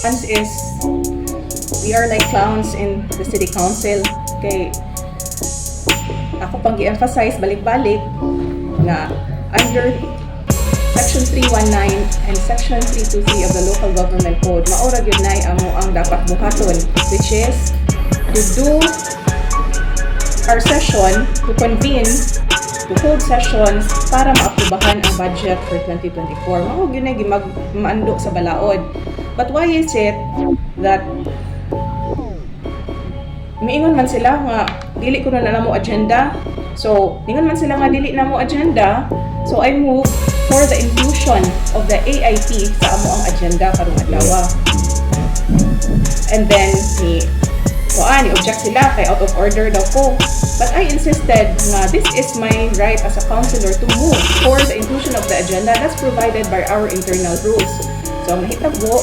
Once is we are like clowns in the city council. Kay ako pang i-emphasize balik-balik na under Section 319 and Section 323 of the Local Government Code, maura gyud nay amo ang dapat buhaton, which is to do our session, to convene, to hold sessions para maaprubahan ang budget for 2024. Mao gyud nay maando sa balaod. But why is it that miingon man sila nga dili ko na mo agenda? So, mingon man sila nga dili na mo agenda. So, I move for the inclusion of the AIP sa amo ang agenda karong adlaw. And then object sila kay out of order daw ko. But I insisted nga this is my right as a councilor to move for the inclusion of the agenda that's provided by our internal rules. So, ang nahitabo,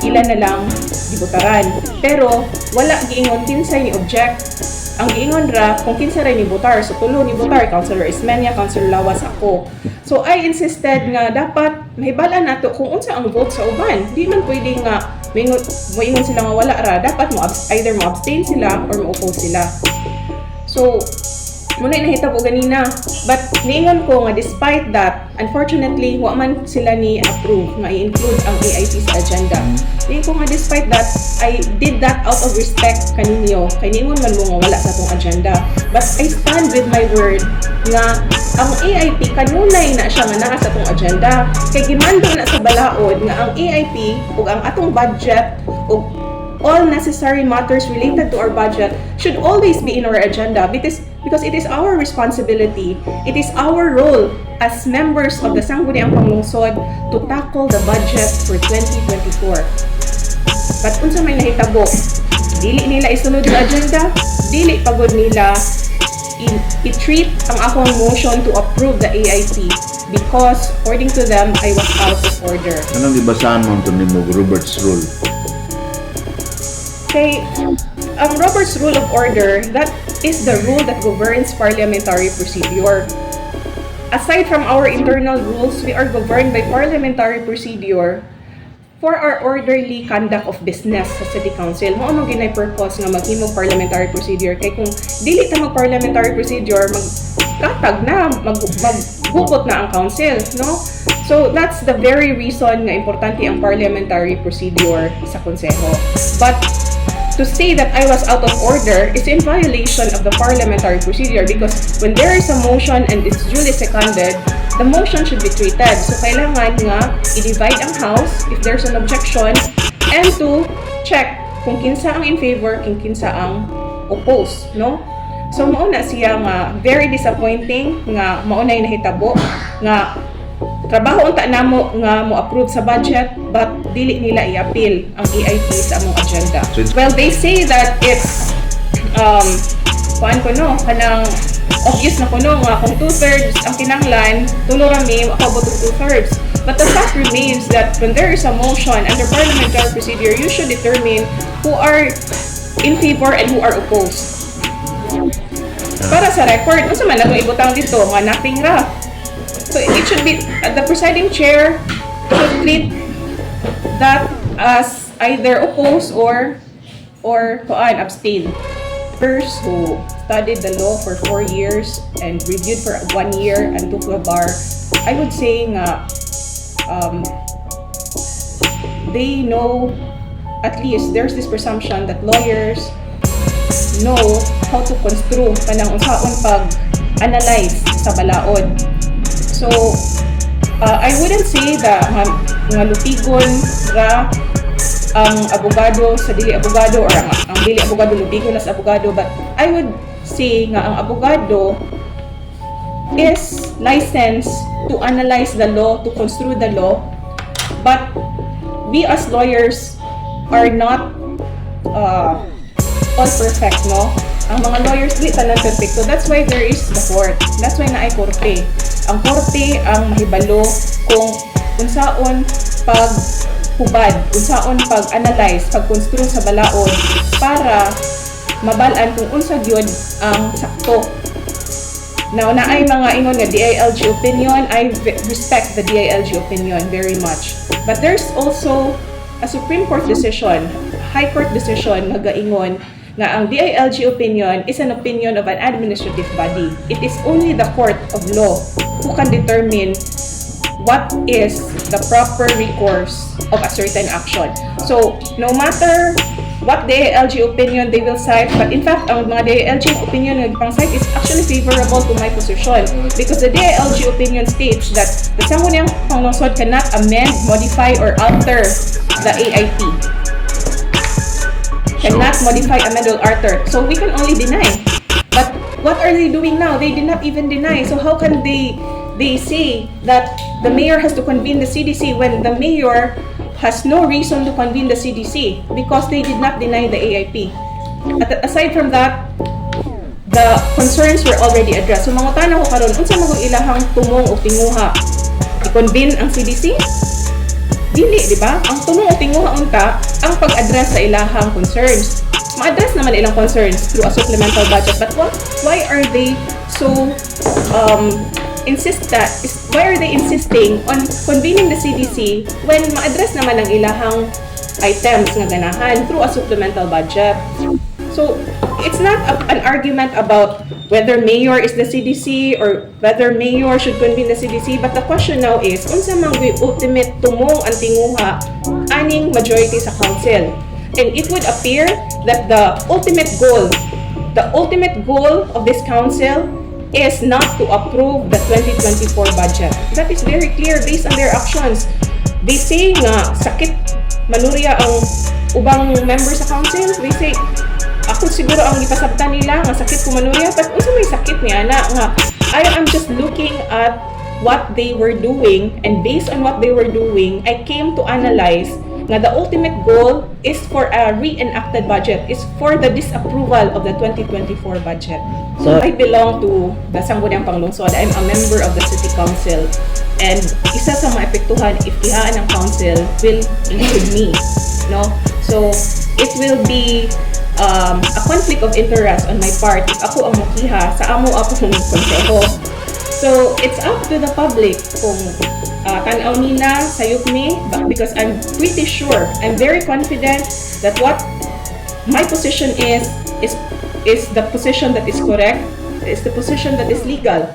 ilan na lang gibutaran. Pero wala giingon kinsay ni object. Ang giingon ra kung kinsa ray ni butar. So tulo ni butar, Councilor Ismenia, Councilor Lawas, ako. So I insisted nga dapat mahibala nato kung unsa ang vote sa uban. Di man pwede nga moingon sila nga wala ra. Dapat either mo abstain sila or mo oppose sila. So muna nahitabo ganina. But niingon ko nga despite that, unfortunately, wa man sila ni approve nga i-include ang AIP sa agenda. Niingon ko nga despite that, I did that out of respect kaninyo. Kay niingon man mo nga wala sa atong agenda. But I stand with my word nga ang AIP kanunay na siya nga naa sa atong agenda. Kay gimando na sa balaod nga ang AIP ug ang atong budget ug all necessary matters related to our budget should always be in our agenda because it is our responsibility, it is our role as members of the Sangguniang Panglungsod to tackle the budget for 2024. But unsa may nahitabo, dili nila isunod ang agenda, dili pagod nila i-treat ang akong motion to approve the AIP because according to them, I was out of order. Anong gibasahan mo ito ni Robert's Rule? Okay, ang Robert's Rule of Order, that is the rule that governs parliamentary procedure. Aside from our internal rules, we are governed by parliamentary procedure for our orderly conduct of business sa City Council. Mo anong ginay purpose nga maghimong parliamentary procedure? Kay kung dili ta mag-parliamentary procedure, magkatag na, maghukot na ang council, no? So that's the very reason nga importante ang parliamentary procedure sa konseho. But to say that I was out of order is in violation of the parliamentary procedure because when there is a motion and it's duly seconded, the motion should be treated. So kailangan nga i-divide ang house if there's an objection and to check kung kinsa ang in favor, kung kinsa ang oppose, no? So mauna siya nga very disappointing nga mauna yung nahitabo nga trabaho unta namo nga mo approve sa budget but dili nila i-appeal ang EIP sa among agenda. Well, they say that it's kanang obvious na kuno nga kung 2/3 ang kinanglan, tulo rami makabot og 2/3. But the fact remains that when there is a motion under parliamentary procedure, you should determine who are in favor and who are opposed. Para sa record, unsa man atong ibutang dito nga nothing ra. So it should be the presiding chair should treat that as either oppose or abstain. First who studied the law for 4 years and reviewed for 1 year and took a bar, I would say nga they know, at least there's this presumption that lawyers know how to construe kanang unsaon pag-analyze sa balaod. So, I wouldn't say that nga lutigon ra ang abogado sa dili abogado or ang dili abogado lutigon na sa abogado, but I would say nga ang abogado is licensed to analyze the law, to construe the law, but we as lawyers are not all perfect, no? Ang mga lawyers di tanan perfect. So that's why there is the court. That's why naay korte. Ang korte ang mahibalo kung unsaon paghubad, unsaon pag-analyze, pag-construe sa balaod para mabalaan kung unsa gyud ang sakto. Now, naay mga ingon nga DILG opinion. I respect the DILG opinion very much. But there's also a Supreme Court decision, High Court decision nga gaingon nga ang DILG opinion is an opinion of an administrative body. It is only the court of law who can determine what is the proper recourse of a certain action. So, no matter what DILG opinion they will cite, but in fact, ang mga DILG opinion na ipang cite is actually favorable to my position because the DILG opinion states that the Sangguniang Panglungsod cannot amend, modify, or alter the AIP. Cannot modify, amend, or alter. So we can only deny. But what are they doing now? They did not even deny. So how can they say that the mayor has to convene the CDC when the mayor has no reason to convene the CDC because they did not deny the AIP. Aside from that, the concerns were already addressed. So mangutan ako karon, unsa man kung ilahang tumong o tinguha? I-convene ang CDC? Dili, di ba? Ang tumong o tinguha unta ang pag-address sa ilahang concerns. Ma-address naman ilang concerns through a supplemental budget. But why are they so why are they insisting on convening the CDC when ma-address naman ang ilahang items nga ganahan through a supplemental budget? So, it's not an argument about whether mayor is the CDC or whether mayor should convene the CDC, but the question now is, unsa man gyud ultimate tumong ang tinguha aning majority sa council? And it would appear that the ultimate goal of this council is not to approve the 2024 budget. That is very clear based on their actions. They say nga sakit manurya ang ubang member sa council. They say ako siguro ang ipasabtan nila nga sakit ko manurya, but unsa may sakit niya na nga I am just looking at what they were doing, and based on what they were doing, I came to analyze nga the ultimate goal is for a reenacted budget, is for the disapproval of the 2024 budget. So I belong to the Sangguniang Panglungsod. I'm a member of the city council, and isa sa mga epektuhan if ihaan ng council will include me, no? So it will be a conflict of interest on my part if ako ang mokiha sa amo akong konseho. So it's up to the public kung tanaw nila sayop ni, because I'm pretty sure, I'm very confident that what my position is the position that is correct, is the position that is legal,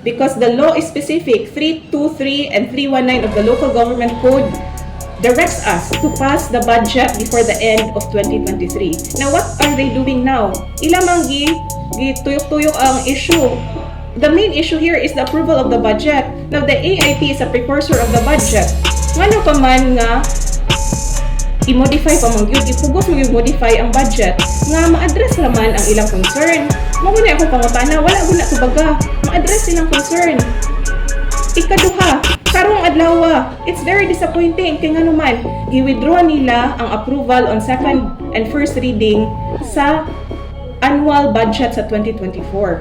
because the law is specific. 323 and 319 of the local government code directs us to pass the budget before the end of 2023. Now, what are they doing now? Ilamang tuyok-tuyok ang issue. The main issue here is the approval of the budget. Now, the AIP is a precursor of the budget. Ngano pa man nga i-modify pa man gyud, ipugos mo modify ang budget nga ma-address naman ang ilang concern. Mao na ako pangutana, wala gud na tubaga. Ma-address ilang concern. Ikaduha, karong adlaw, it's very disappointing kay ngano man gi-withdraw nila ang approval on second and first reading sa annual budget sa 2024.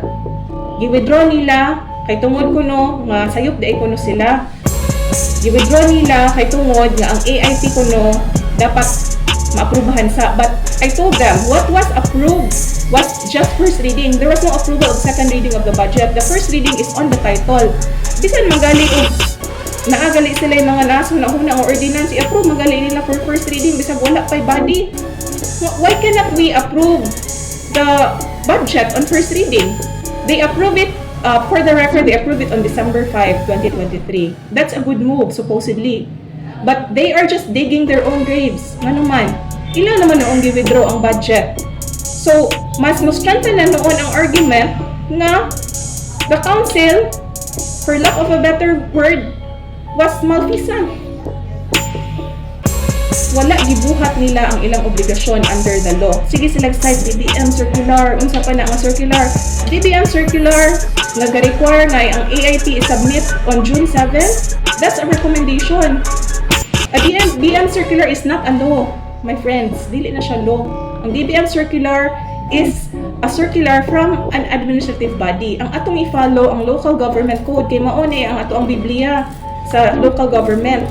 Gi-withdraw nila kay tungod kuno nga sayop di kuno sila. Gi-withdraw nila kay tungod nga ang AIP kuno dapat maaprubahan sa, but I told them what was approved was just first reading. There was no approval of second reading of the budget. The first reading is on the title. Bisan magali og naagali sila yung mga naso na una ang ordinance i-approve, magali nila for first reading bisag wala pay body. Why cannot we approve the budget on first reading? They approve it, for the record, they approve it on December 5, 2023. That's a good move, supposedly. But they are just digging their own graves. Ano man, ilan naman noong gi-withdraw ang budget. So, mas strengthen na noon ang argument na the council, for lack of a better word, was malfeasant. Wala gibuhat nila ang ilang obligasyon under the law. Sige sila cite DBM circular, unsa pa na ang circular. DBM circular nag-require na ang AIP i-submit on June 7. That's a recommendation. A DBM circular is not a law, my friends. Dili na siya law. Ang DBM circular is a circular from an administrative body. Ang atong i-follow ang local government code kay mao ni ang ato ang Biblia sa local government.